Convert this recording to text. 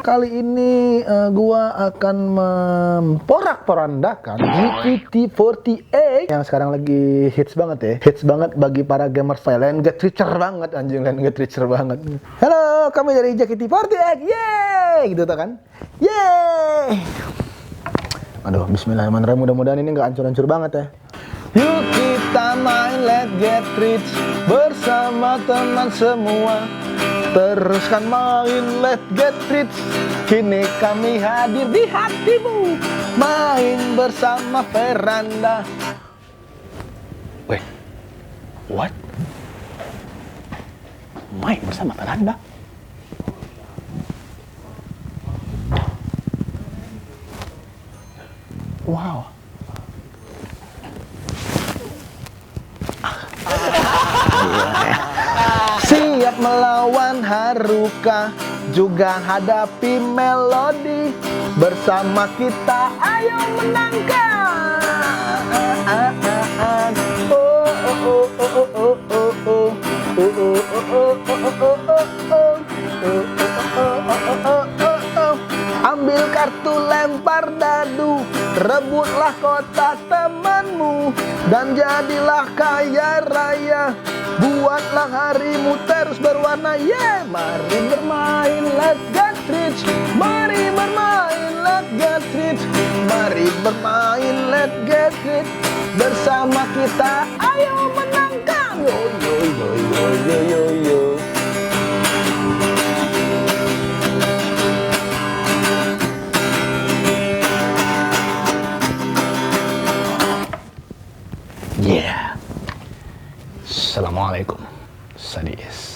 Kali ini gua akan memporak-porandakan GPT-48 yang sekarang lagi hits banget ya. Hits banget bagi para gamers. Land get richer banget anjing, land get richer banget. Halo, kami dari GPT-48. Yeay, gitu kan? Yeay. Aduh, bismillahirrahmanirrahim. Mudah-mudahan ini nggak hancur-hancur banget ya. Yuk kita main Let's Get Rich bersama teman semua. Teruskan main Let's Get Rich. Kini kami hadir di hatimu. Main bersama Veranda. Wait, what? Main bersama Veranda? Wow. Siap melawan Haruka, juga hadapi Melody. Bersama kita ayo menangkan. Ambil kartu lempar dadu, rebutlah kotak temanmu, dan jadilah kaya raya. Buatlah harimu terus berwarna, yeah. Mari bermain, let's get rich. Mari bermain, let's get rich. Mari bermain, let's get rich. Bersama kita, ayo menangkan. Yo yo yo yo yo yo yo. Yeah. Assalamualaikum. Sadis.